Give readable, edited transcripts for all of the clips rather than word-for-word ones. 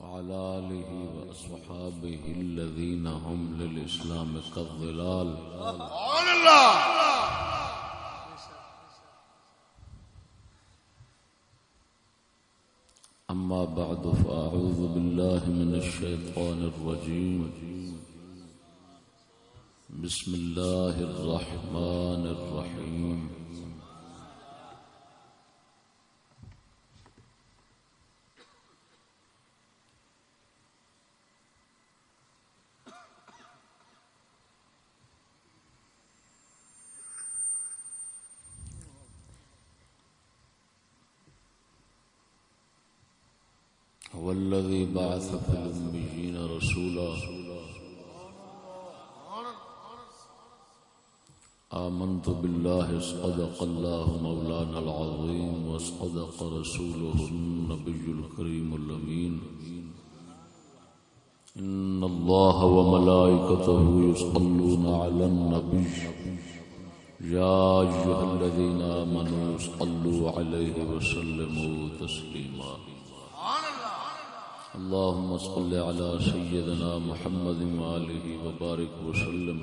وعلى آله وأصحابه الذين هم للإسلام كالظلال. سبحان الله. أما بعد فأعوذ بالله من الشيطان الرجيم. بسم الله الرحمن الرحيم. هو الذي بعث في الأميين رسولا آمنت بالله صدق الله مولانا العظيم وصدق رسوله النبي الكريم الأمين. إن الله وملائكته يصلون على النبي يا أيها الذين آمنوا صلوا عليه وسلموا تسليما. اللهم صل على سيدنا محمد وآله وبارك وسلم.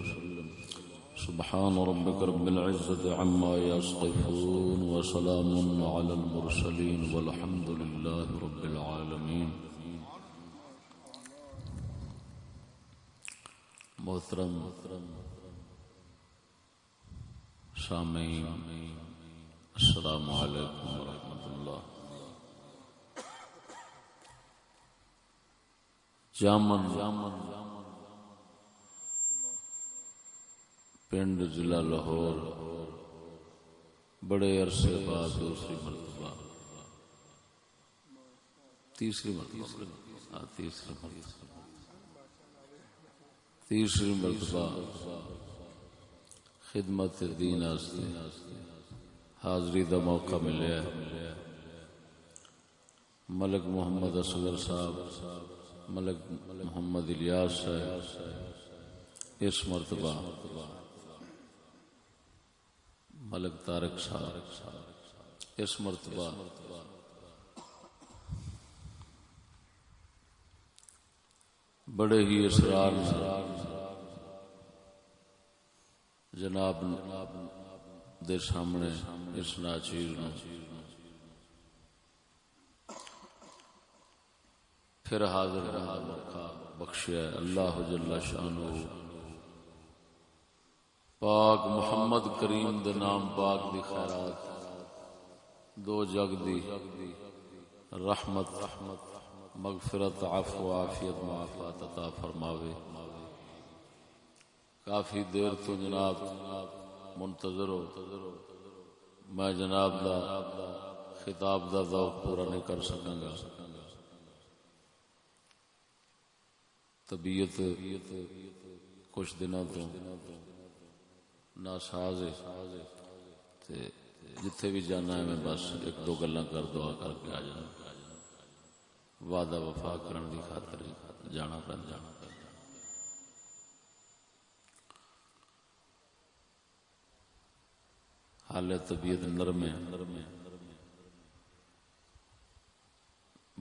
سبحان ربك رب العزة عما يصفون وسلام على المرسلين والحمد لله رب العالمين. محترم سامعین، السلام علیکم ورحمۃ اللہ. جامن پنڈ ضلع لاہور بڑے عرصے بعد تیسری مرتبہ خدمت دین حاضری دا موقع ملیا. ملک محمد اصغر صاحب، ملک محمد الیاس صاحب، اس مرتبہ ملک طارق صاحب، اس مرتبہ بڑے ہی اصرار جناب دے سامنے اس ناچیر پھر حاضر رہا موقع بخشیا اللہ جل شانہ. پاک محمد کریم دے نام پاک دی خیرات دو جگ دی رحمت مغفرت عفو عافیت معافات عطا فرماوے. کافی دیر تو جناب منتظر ہو، میں جناب دا خطاب دا ذوق پورا نہیں کر سکوں گا. طبیعت کچھ دنوں تو ناساز ہے، جتھے بھی جانا ہے میں بس ایک دو گلاں کر دعا کر کے آ جانا. وعدہ وفا کرن دی خاطر جانا پہنتا. حال طبیعت نرم ہے،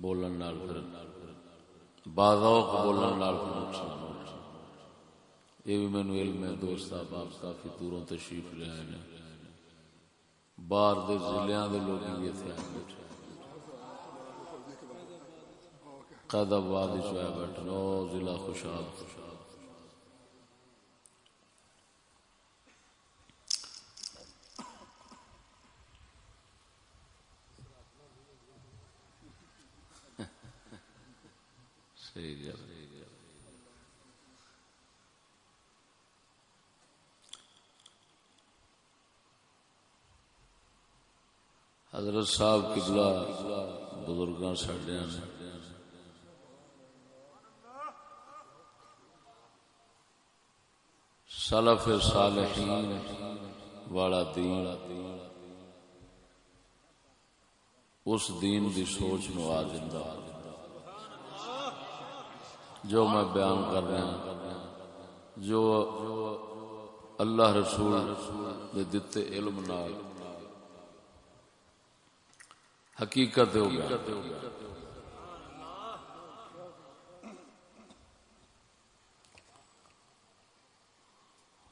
بولن نال پھر باذوق بولن نال پھر نقصان ہو جائے. یہ بھی مینوں علم ہے. دوست احباب کافی دوروں تشریف لے آئے ہیں، باہر دے ضلعوں دے لوگ بھی اتنے آئے بیٹھے. قید آباد آئے بیٹھے ضلع خوشحال حضرت صاحب قبلہ بزرگاں ساڈیاں نے سلف صالحین والا دین اس دین دی سوچ نو آ زندہ جو میں بیان کر رہا ہوں، جو اللہ رسول دے دتے علم نال حقیقت ہو گیا.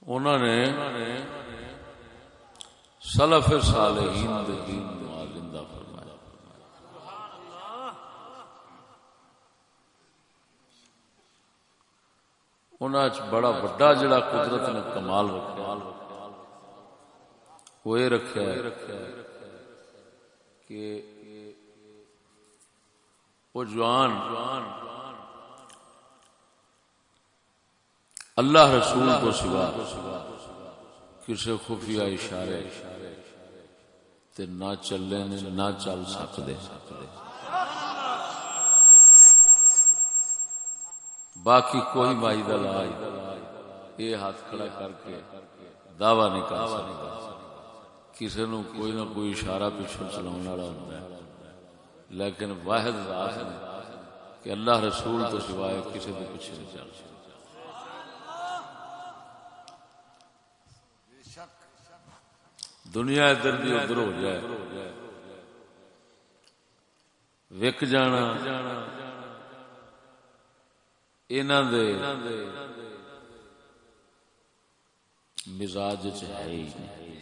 انہوں نے سلف صالحین دے دین نو زندہ فرمایا. انہاں چ بڑا بڑا جڑا قدرت نے کمال رکھا وہ یہ رکھا کہ وہ جوان اللہ رسول کو سوا کسی خفیہ اشارے تے نہ چلے نہ چل سکتے. باقی کوئی مائی دا لاج یہ ہاتھ کھڑا کر کے دعویٰ نہیں کر سکتا. کسی نو کوئی نہ کوئی اشارہ پیچھے چلاؤن والا ہوتا ہے، لیکن واحد ذات ہے کہ اللہ رسول تو سوائے کسی کے پیچھے نہیں چل سکتا. دنیا ادھر دی ادھر ہو جائے، وک جانا انہاں دے مزاج وچ ہے ہی نہیں.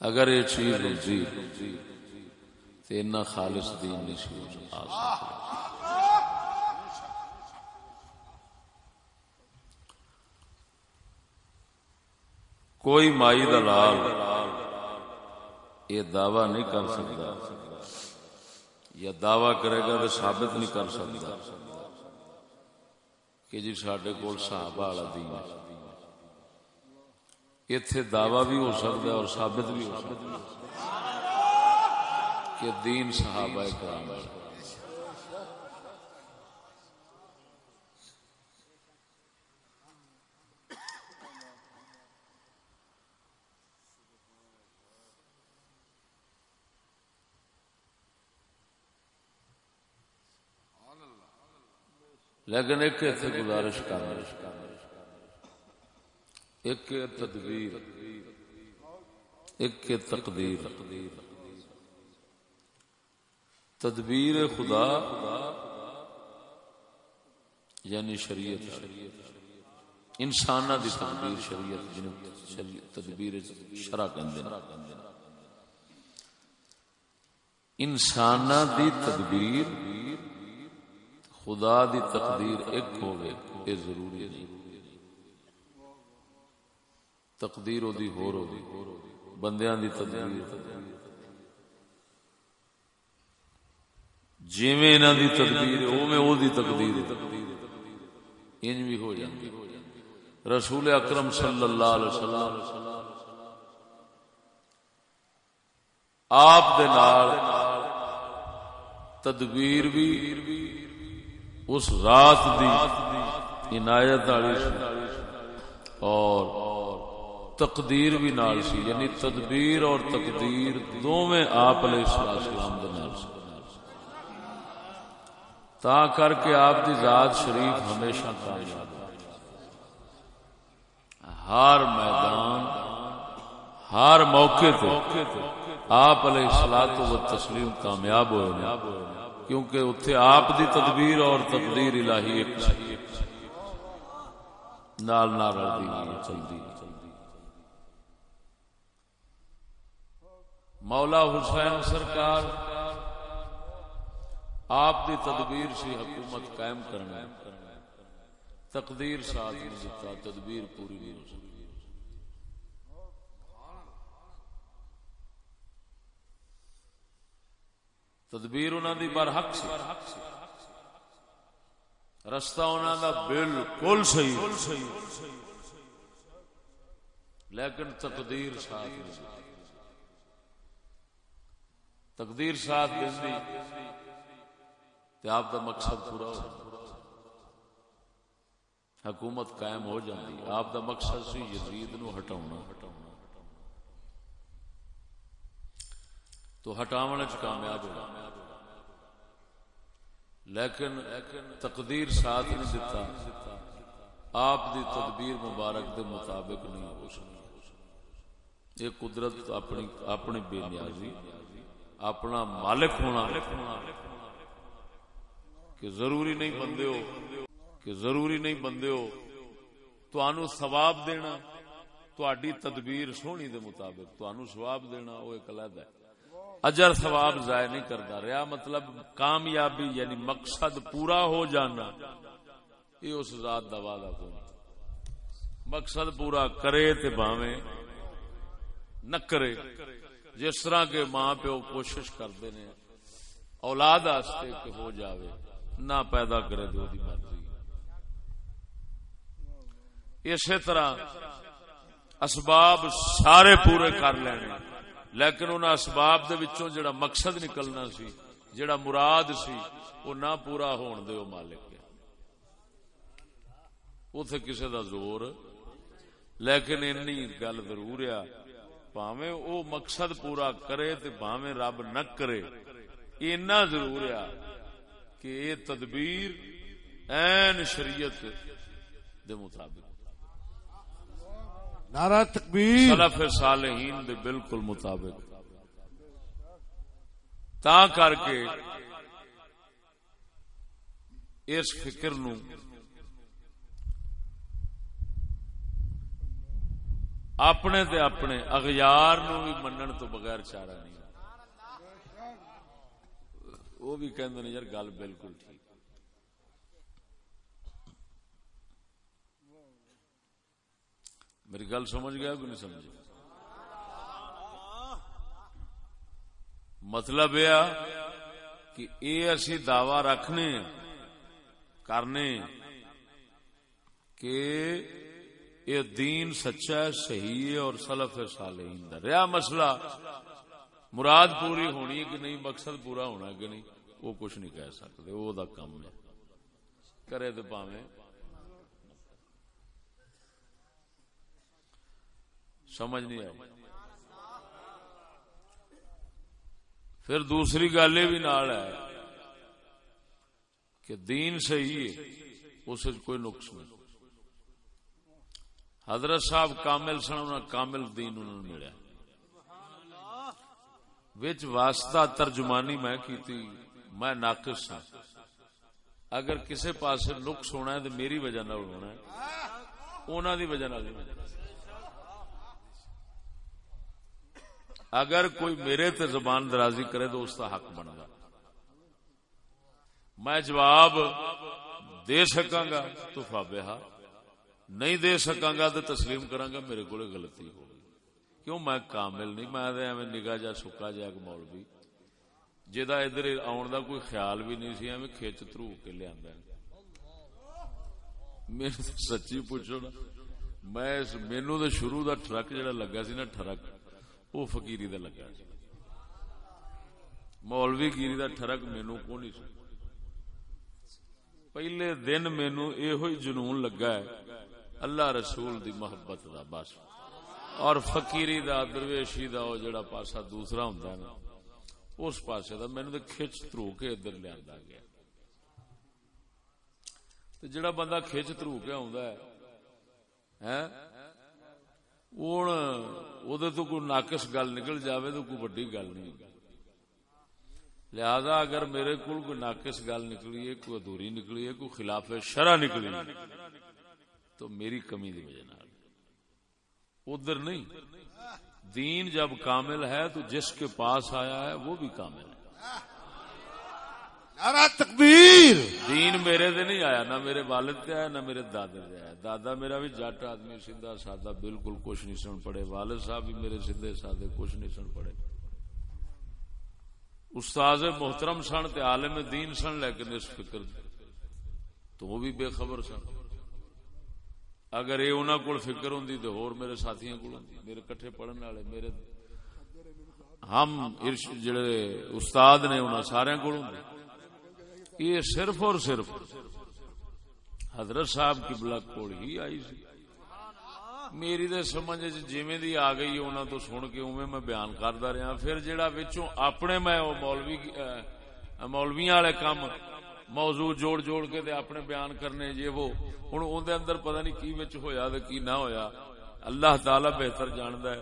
اگر یہ چیز ہوتی تو اتنا خالص دین نہیں سی آ سکتا. کوئی مائی دلال یہ دعویٰ نہیں کر سکتا یا دعویٰ کرے گا تو ثابت نہیں کر سکتا کہ جی ساڈے کول صحابہ والا دین ہے. اتنے دعویٰ بھی ہو سکتا ہے اور ثابت بھی ہو سکتا ہے کہ دین صحابہ کرام ہے. لیکن ایک ایسے گزارش کر ایک تدبیر ایک تقدیر. تدبیر خدا یعنی شریعت انسانہ دی تدبیر شریعت جنہیں تدبیر شرع کہندے ہیں. انسانہ دی تدبیر خدا دی تقدیر ایک ہوئے یہ ضروری نہیں. تقدیر او دی ہور ہوگی بندیاں دی تدبیر جویں انہاں دی تدبیر اوویں او دی تقدیر انج بھی ہو جاندی. رسول اکرم صلی اللہ علیہ وسلم آپ دے نال تدبیر بھی اس رات دی عنایت والی اور تقدیر بھی نال سی، یعنی تدبیر اور تقدیر دونوں آپ علیہ السلام دے نال سی. تا کر کے آپ دی ذات شریف ہمیشہ کامیاب ہر میدان ہر موقع تے آپ علیہ الصلوۃ والتسلیم کامیاب ہوئے، کیونکہ اتھے آپ دی تدبیر اور تقدیر الہی ایک نال نال رلدی چلدی. مولا حسین سرکار آپ دی تدبیر سے حکومت قائم کرنا، تقدیر ساتھ نہیں دیتا، تدبیر پوری نہیں ہو سکتی. تدبیر انہاں دی برحق سی، رستہ انہاں دا بالکل صحیح، لیکن تقدیر ساتھ نہیں دیتی. تقدیر ساتھ دیندی تے آپ دا مقصد پورا ہو جاتا، حکومت قائم ہو جاتی. آپ دا مقصد سی یزید نو ہٹاؤنا، تو ہٹاون وچ کامیاب ہو گیا، لیکن تقدیر ساتھ نہیں دیتا. آپ دی تدبیر مبارک دے مطابق نہیں ہو سکتی. یہ قدرت اپنی بے نیازی، اپنا مالک ہونا کہ ضروری نہیں بندے ہو تانوں ثواب دینا تہاڈی تدبیر سونی دے مطابق تانوں ثواب دینا وہ ایک علیحدہ ہے. اجر ثواب ضائع نہیں کرتا رہا. مطلب کامیابی یعنی مقصد پورا ہو جانا یہ اس ذات دا وعدہ کوئی. مقصد پورا کرے تے بھاویں نہ کرے. جس طرح کے ماں پیو کوشش کرتے ہیں اولاد واسطے کہ ہو جاوے نہ پیدا کرے تو دی مرضی. اسی طرح اسباب سارے پورے کر لینے لیکن ان اسباب دے وچوں جڑا مقصد نکلنا سی جڑا مراد سی وہ نہ پورا ہون دے. مالک اوتھے کسے دا زور لیکن انی گل ضرور ہے بھاویں او مقصد پورا کرے تے بھاویں رب نہ کرے اینا ضرور ہے کہ یہ تدبیر عین شریعت دے مطابق نعرہ تکبیر سلف صالحین دے بالکل مطابق. تا کر کے اس فکر نو اپنے تے اپنے اغیار نو بھی منن تو بغیر چارہ نہیں. وہ بھی کہندے نے یار گل بالکل ٹھیک. میری گل سمجھ گیا کہ نہیں سمجھ؟ مطلب یہ کہ یہ اسی دعوی رکھنے کرنے کہ یہ دین سچا ہے صحیح ہے اور سلف صالحین دا. رہا مسئلہ مراد پوری ہونی ہے کہ نہیں مقصد پورا ہونا کہ نہیں وہ کچھ نہیں کہہ سکتے. وہ دا کم ہے کرے تو پاویں. سمجھ نہیں آئی. پھر دوسری گل یہ بھی نال ہے کہ دین صحیح ہے اس کوئی نقص نہیں. حضرت صاحب کامل سن انہاں کامل دین انہوں نے ملیا. وچ واسطہ ترجمانی میں کیتی میں ناقص ہاں. اگر کسے پاسے نقص ہونا ہے تو میری وجہ نال ہونا ہے انہاں دی وجہ نال نہیں. اگر کوئی میرے تے زبان درازی کرے تو اس کا حق بنتا. میں جواب دے سکاں گا تو فابہا نہیں دے سکاں گا تو تسلیم کراں گا میرے کو غلطی ہو گئی. کیوں میں کامل نہیں. میں ایویں نگاہ جا سکا جا ایک مولوی جہاں ادھر آن دا کوئی خیال بھی نہیں سی ایویں کھچ تھرو کے لیا. میرے سچی پوچھو نا مینو تو شروع دا ٹرک جہاں لگا سی نا ٹرک وہ فقیری دا لگا سی. مولوی گیری دا ٹرک مینو کو نہیں سی. پہلے دن مینو یہ جنون لگا ہے اللہ رسول دی محبت دا بس اور فقیری دا درویشی دا وہ جڑا پاسا دوسرا ہوندا ہے نا اس پاسے دا مینوں تے کھچ ترو کے ادھر لیندا گیا. تے جڑا بندہ کھچ ترو کے آوندا ہے ہن اودے تو کوئی ناقص گل نکل جاوے تو کوئی بڑی گل نہیں. لہذا اگر میرے کول کوئی ناقص گل نکلی ہے کوئی ادھوری نکلی ہے کوئی خلاف شرع نکلی ہے تو میری کمی دی وجہ نال ادھر نہیں. دین جب کامل ہے تو جس کے پاس آیا ہے وہ بھی کامل ہے. نعرہ تکبیر. دین میرے دے نہیں آیا نہ میرے والد تے آیا نہ میرے دادے تے آیا. دادا میرا بھی جٹ آدمی سیدھا سادہ بالکل کچھ نہیں سن پڑے. والد صاحب بھی میرے سیدھے سادے کچھ نہیں سن پڑے. استاد محترم سن تے عالم دین سن لیکن اس فکر تو وہ بھی بے خبر سن. اگر یہ انہاں کول فکر ہوندی تے ہور میرے ساتھیاں کول ہوندی. میرے کٹھے پڑھن والے میرے ہم جڑے استاد نے انہاں سارے کول ہوندی. یہ صرف اور صرف حضرت صاحب کی بلا کول ہی آئی سی. میری تے سمجھ جویں دی آ گئی انہاں تو سن کے اوویں میں بیان کردا رہا. پھر جڑا وچوں اپنے میں او مولویاں والے کام موضوع جوڑ جوڑ کے تے اپنے بیان کرنے یہ وہ ہن اون دے اندر پتہ نہیں کی وچ ہویا تے کی نہ ہویا اللہ تعالی بہتر جاندا ہے.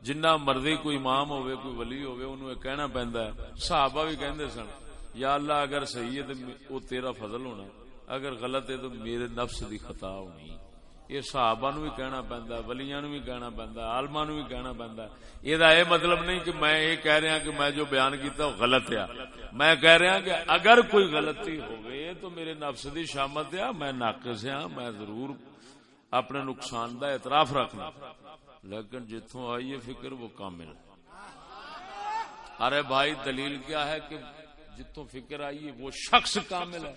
جنہ مرضی کوئی امام ہوئے کوئی ولی ہوئے انہوں یہ کہنا پہندا ہے. صحابہ بھی کہندے سن یا اللہ اگر صحیح ہے تو وہ تیرا فضل ہونا، اگر غلط ہے تو میرے نفس دی خطا ہونی. یہ صحابہ نو بھی کہنا پیندا، ولیاں نو بھی کہنا پیندا، عالماں نو بھی کہنا پیندا. یہ مطلب نہیں کہ میں یہ کہہ رہا کہ میں جو بیان کیتا وہ غلط ہے. میں کہہ رہا کہ اگر کوئی غلطی ہوئے تو میرے نفس دی شامت ہے، میں ناقص ہاں، میں ضرور اپنے نقصان دا اعتراف رکھنا، لیکن جتوں آئی ہے فکر وہ کامل. ارے بھائی دلیل کیا ہے کہ جتوں فکر آئی ہے وہ شخص کامل ہے؟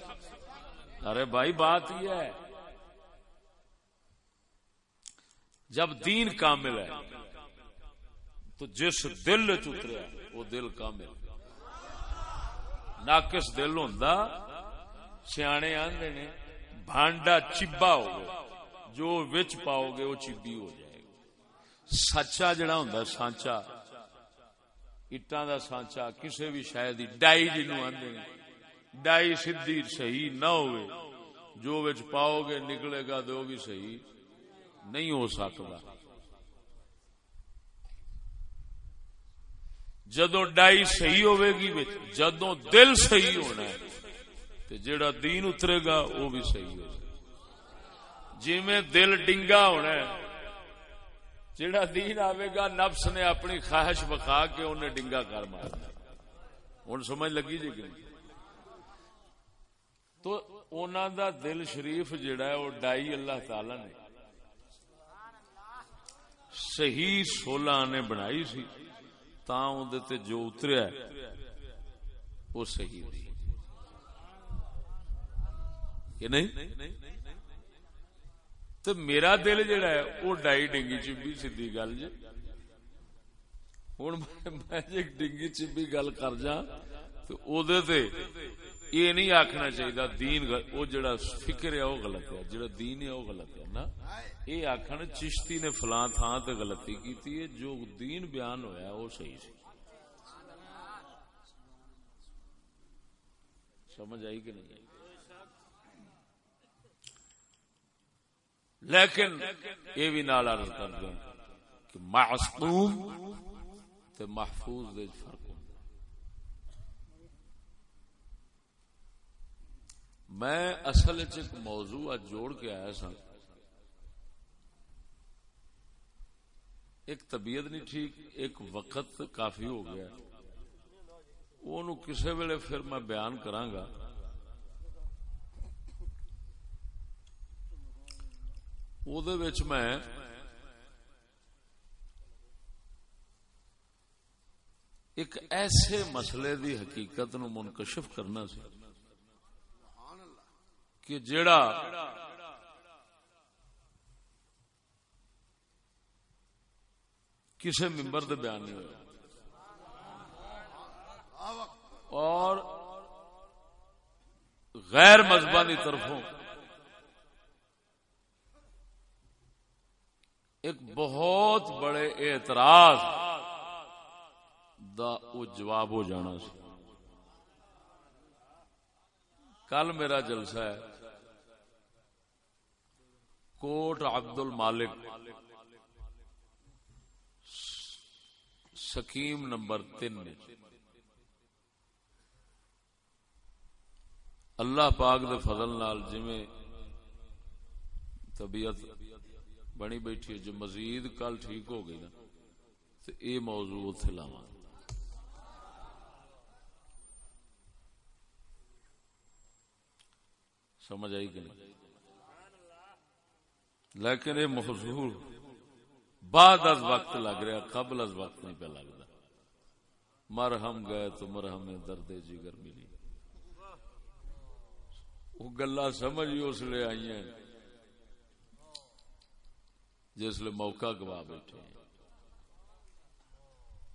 ارے بھائی بات یہ ہے جب دین کامل ہے تو جس دل اتریا وہ دل کامل. ناقص دل ہوندا سیانے آندے نے بھانڈا چبا ہو گیا، جو وچ پاؤ گے وہ چبی ہو جائے گا. سچا جڑا ہوندا سانچا، اٹاں دا سانچا، کسے بھی شاید ڈائی جنوں آندے نے، ڈائی سیدھی صحیح نہ ہوئے جو وچ پاؤ گے نکلے گا تو بھی صحیح نہیں ہو سکتا. جدوں ڈائی صحیح ہوئے گی جدوں دل صحیح ہونا ہے تے جڑا دین اترے گا وہ بھی صحیح ہوگا. جی میں دل ڈنگا ہونا ہے، جڑا دین آئے گا نفس نے اپنی خواہش بخا کے انہیں ڈنگا کر مارنا. ہن سمجھ لگی جی کہ تو انہاں دا دل شریف جڑا ہے وہ ڈائی اللہ تعالی نے صحیح 16 نے بنائی سی، تاں اودے تے جو اتریا وہ صحیح ہوئی کہ نہیں. تو میرا دل جڑا ہے وہ ڈائی ڈنگی چبی سیدھی گل جی. ہوں میں جی ڈنگی چبی گل کر جا تو اودے تے یہ نہیں آخنا چاہیے دین وہ جڑا فکر ہے وہ غلط ہے، جڑا دین ہے وہ غلط ہے نا. یہ آخر چشتی نے فلاں تھان تے غلطی کی ہے، جو دین بیان ہویا وہ صحیح سی. سمجھ آئی کہ نہیں؟ لیکن یہ بھی نال عرض کر دیں کہ معصوم تے محفوظ دے فرق ہوندا. میں اصل ایک موضوع جوڑ کے آیا سا. ایک طبیعت نہیں ٹھیک، ایک وقت کافی ہو گیا، وہ کسے ویلے پھر میں بیان کراں گا. او دے وچ میں ایک ایسے مسئلے دی حقیقت نو منکشف کرنا سی کہ جڑا کسے ممبر دے بیان نہیں ہویا اور غیر مذہبانی طرفوں ایک بہت بڑے اعتراض دا وہ جواب ہو جانا سی. کل میرا جلسہ ہے کوٹ عبد المالک سکیم نمبر 3 میں. اللہ پاک دے فضل نال جویں طبیعت بنی بیٹھی ہے، جو مزید کل ٹھیک ہو گئی نا تو یہ موضوع اتنے لاواں. سمجھ آئی کہ نہیں؟ لیکن یہ موضوع بعد از وقت لگ رہا، قبل از وقت نہیں پہ لگتا. مرہم گئے تو مرہم درد جگر ملی. وہ گلا سمجھ اس لیے آئی ہیں جس لئے موقع گوا بیٹھے ہیں.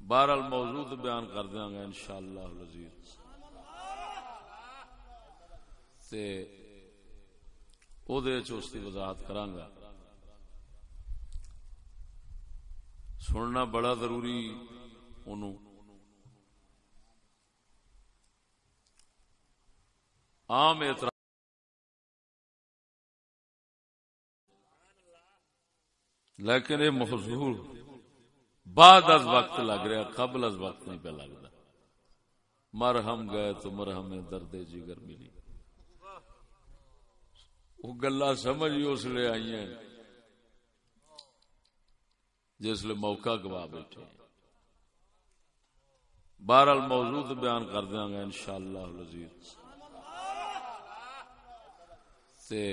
بہرحال موضوع تو بیان کر دیا گا انشاءاللہ العزیز. تے او دے اس کی وضاحت کراں گا. سننا بڑا ضروری انہوں. عام اعتراض لیکن یہ موضوع بعد از وقت لگ رہا، قبل از وقت نہیں پہ لگتا. مرہم گئے تو مرہم درد جگر ملی. وہ گلا سمجھ اس لیے آئی ہیں جس لیے موقع گوا بیٹھے. بہرحال موضوع تو بیان کر دیا گا انشاءاللہ العزیز. تے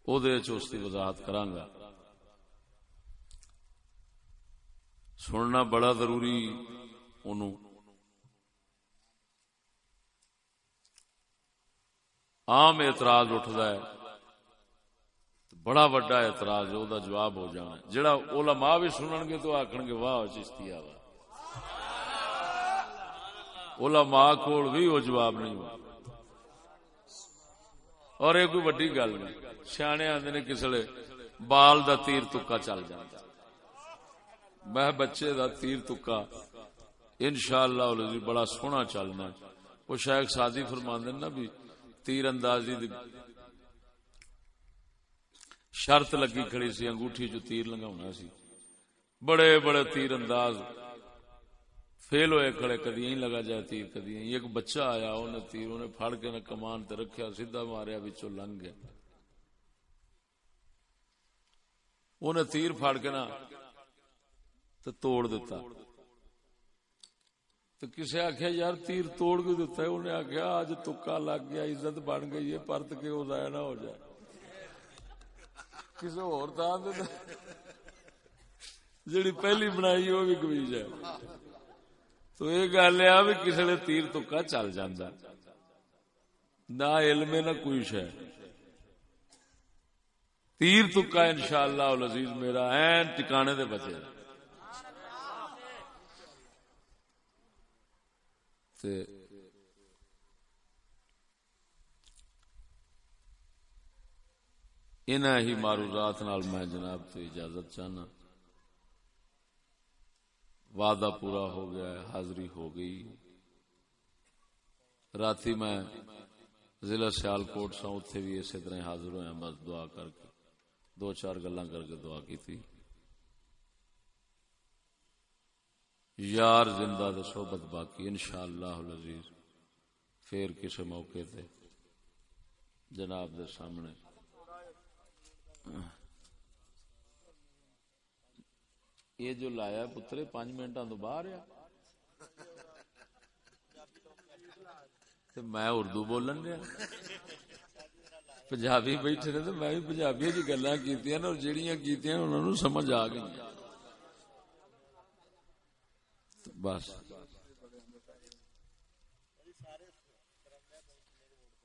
او دے چ اس کی وضاحت کرانگا. سننا بڑا ضروری. انہوں عام اعتراض اٹھدا ہے، بڑا وڈا اعتراض ہے، او دا جواب ہو جانا. جڑا علماء بھی سنن گے تو آکھن گے واہ چشتیہ واہ. علماء کول بھی وہ جواب نہیں ہوا. اور یہ کوئی وڈی گل نہیں. سیانے آندے نے کسلے بال دا تیر تکا چل جاندا. میں بچے دا تیر تکا انشاءاللہ العزیز بڑا سونا چلنا. وہ شیخ سعدی فرماندے نا بھی تیر اندازی دی شرط لگی کھڑی سی، انگوٹھی جو تیر لنگاونا سی. بڑے بڑے تیر انداز فیل ہوئے کھڑے، کدی ہی لگا جائے تیر کدی ہی. ایک بچہ آیا، انہیں تیر انہیں پھڑ کے نہ کمان تے رکھیا، سیدھا ماریا، وچوں لنگ گیا. انہیں تیر پھڑ کے نہ تے توڑ دیتا. تو کسے آخیا یار تیر توڑ کے دیتا ہے؟ انہیں آخیا آج تکا لگ گیا، عزت بن گئی ہے، پرت کے وہ ضائع نہ ہو جائے. کسی اور جڑی پہلی بنائی وہ بھی گوئی جائے. تو یہ گل ہے بھی کسی نے تیر تکا چل جاندہ. نہ علم نہ کوئی شے. تیر تکا انشاءاللہ العزیز میرا این ٹکانے دے بچے. انہاں ہی معروضات نال میں جناب تو اجازت چاہنا. وعدہ پورا ہو گیا ہے، حاضری ہو گئی. راتی میں ضلع سیالکوٹ سا اتنے بھی اسی طرح حاضر ہوئے، بس دعا کر کے دو چار گلاں کر کے دعا کی تھی. یار زندہ دے صحبت باقی انشاءاللہ العزیز. پھر کسی موقع تے جناب دے سامنے یہ جو لایا پترے 5 منٹاں تو باہر ہے. میں اردو بولن دیا، پنجابی بیٹھے نے تو میں بھی پنجابی چ گلاں کیتیاں اور جڑیاں کیتیاں انہاں نوں سمجھ آ گئی. بس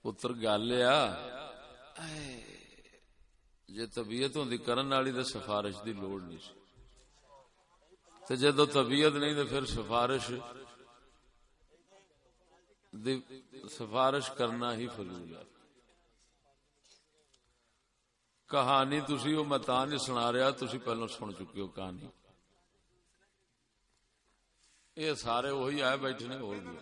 پتر گل جے طبیعت ہوندی کرن والی تے سفارش دی لوڑ نہیں سی. تے جدوں طبیعت نہیں تے پھر سفارش کرنا ہی فضول ہے. کہانی تسی وہ میں تاں نہیں سنا رہا، تسی پہلو سن چکے ہو کہانی. یہ سارے وہی آئے بیٹھے نے. اور بھی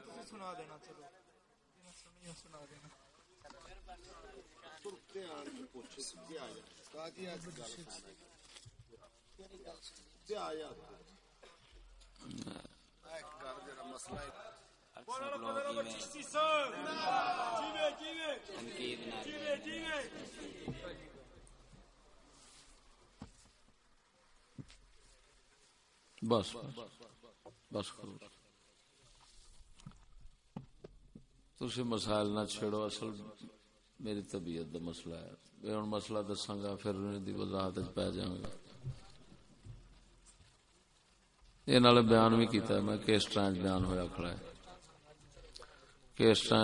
بس بس کرو تسی مسائل نہ چھیڑو. اصل میری طبیعت دا مسئلہ ہے. میں ہن مسئلہ دساں گا، پھر ان دی وضاحت وچ پے جاواں گا. یہ نال بیان بھی کیتا ہے میں کہ اس طرح بیان ہویا کھڑا ہے کہ اس طرح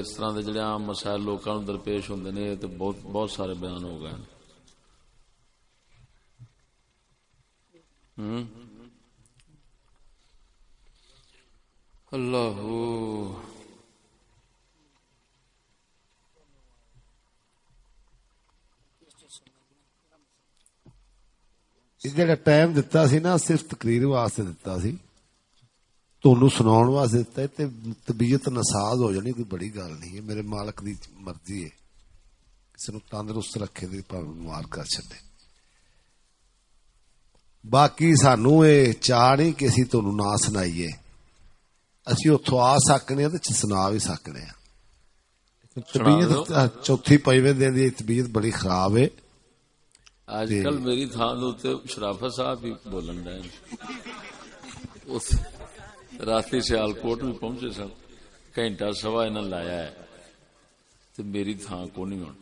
اس طرح دے جڑے عام مسائل لوکاں نوں درپیش ہوندے نے تے بہت سارے بیان ہو گئے. اللہ جڑا ٹائم دتا سی نا صرف تقریر واسطے دتا سی، تانوں سناؤن واسطے دتا ہے. تے طبیعت نساز ہو جانی کوئی بڑی گل نہیں ہے. میرے مالک دی مرضی ہے، کسی نوں تندرست رکھے تے بھاویں بیمار کر چھڈے. باقی سانوں اے چاہ نہیں کہ اسی تانوں نہ سنائیے. اسی اتوں آ سکنے تے سنا بھی سکنے ہیں. طبیعت چوتھی پنجویں دن دی طبیعت بڑی خراب ہے. آج کل میری تھان شرافت صاحب بھی بولن رہے رات سیالکوٹ بھی پہنچے سن, گھنٹہ سوا انہوں لایا ہے تو میری تھان کو نہیں ہونا.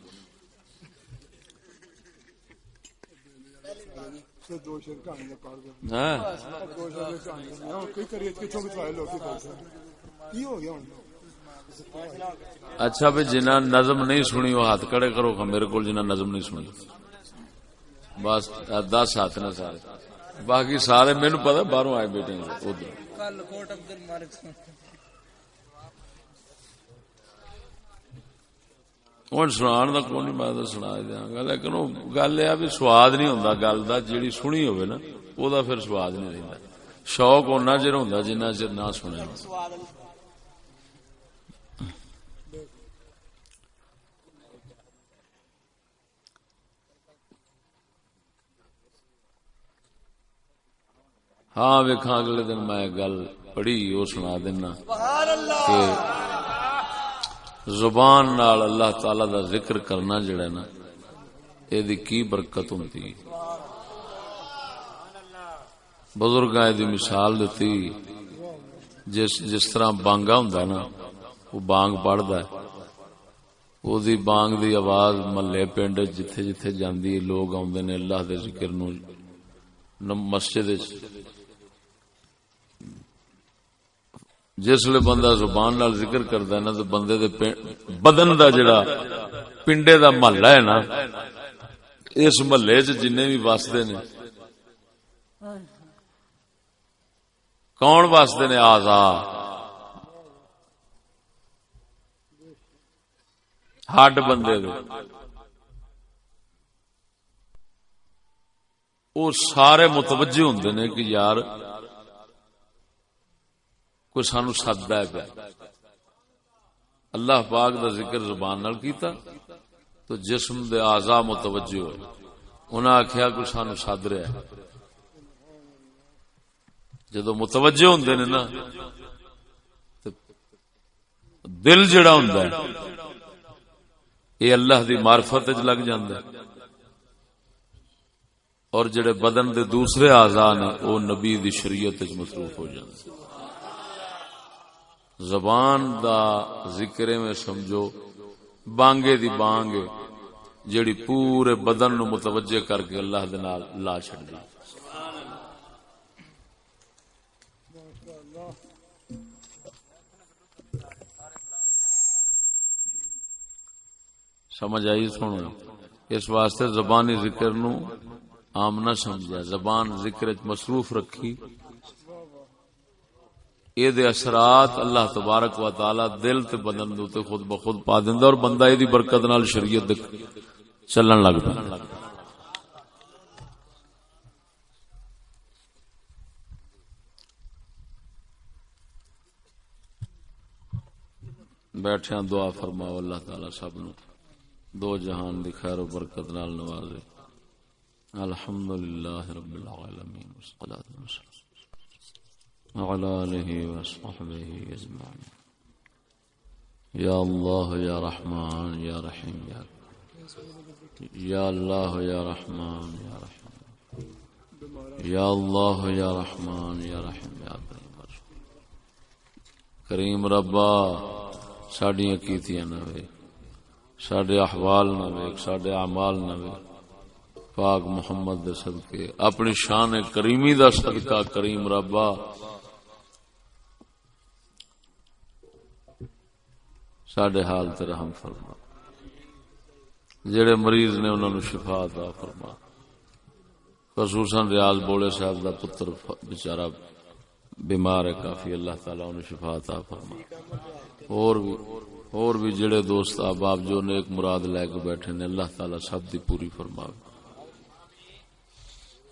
اچھا بھی جنہ نظم نہیں سنی وہ ہاتھ کھڑے کرو. میرے کو جنہ نظم نہیں سنی بس 10 ہاتھ نے سارے, باقی سارے مینو پتا باہروں آئے بیٹھے ادھر. ہوں سنا کو نہیں میں سنا دیا گا, لیکن وہ گل یہ بھی سواد نہیں ہوں گل کا. جیڑی سنی ہوئے نا وہ پھر سواد نہیں رہتا. شوق اُنہ چر ہوں جنہ چر نہ سنے. ہاں ویکھاں اگلے دن میں گل پڑھی وہ سنا دینا کہ زبان نال اللہ تعالی دا ذکر کرنا جڑا نا یہ کی برکت ہوندی. بزرگاں دی مثال دیتی, جس طرح بانگا ہوندا نا وہ بانگ پڑھدا ہے, وہ دی بانگ دی آواز محلے پنڈ جتھے جتھے جاندی لوگ آوندے نے اللہ دے ذکر نو مسجد وچ. جس لئے بندہ زبان نال ذکر کردا ہے نا تو بندے دے بدن دا جڑا پنڈے دا محلہ ہے نا, اس محلے چ جنے بھی واسدے نے کون واسدے نے اعضاء ہڈ بندے دے وہ سارے متوجہ ہوندے نے کہ یار کوئی سانو سددا ہے پیا. اللہ پاک دا ذکر زبان نال کیتا تو جسم دے اعضاء متوجہ ہوئے. انہاں آکھیا کوئی سانو سد رہا ہے. جدو متوجہ ہوندے نے نا دل جڑا ہوندا ہے یہ اللہ دی معرفت وچ لگ جاندا ہے, اور جڑے بدن دے دوسرے اعضاء نے وہ نبی دی شریعت وچ مصروف ہو جاندے. زبان دا ذکر میں سمجھو بانگے دی بانگ جڑی پورے بدن نو متوجہ کر کے اللہ دے نال لا چھڑ دی. سمجھ آئی سنو. اس واسطے زبانی ذکر نو عام نہ سمجھا, زبان ذکر مصروف رکھی. یہ دے اثرات اللہ تبارک و تعالی دل تے بدن دے تے خود بخود پا دیندا, اور بندہ دی برکت نال شریعت دے چلن لگ پیا. بیٹھیاں دعا فرماؤ اللہ تعالی سب نو دو جہان دی خیر و برکت نال نوازے. الحمدللہ رب العالمین والصلاۃ والسلام وعلى آله وصحبه أجمعين. يا الله يا رحمن يا رحيم يا الله يا رحمن يا رحيم يا الله يا رحمن يا رحيم يا کریم ربا ساڈیاں کیتیاں نہ وے, ساڈے احوال نہ ویکھ, ساڈے اعمال نہ ویکھ. پاک محمد دے صدقے اپنی شان کریمی دا صدقہ کریم ربا ساڈے حال تے رحم فرما. جڑے مریض نے انہاں نو شفا عطا فرما. خصوصاً ریاض بولے صاحب دا پتر بیچارہ بیمار ہے کافی, اللہ تعالی انہوں شفا عطا فرما. اور بھی جڑے دوست احباب جو نیک مراد لے کے بیٹھے نے اللہ تعالی سب دی پوری فرماوے.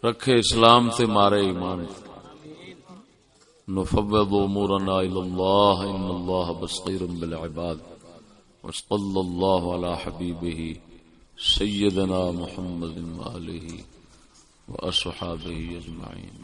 رکھے اسلام تے مارے ایمان. نفوض امورنا الى الله ان الله بصير بالعباد. وصلى الله على حبيبه سيدنا محمد وآله واصحابه اجمعين.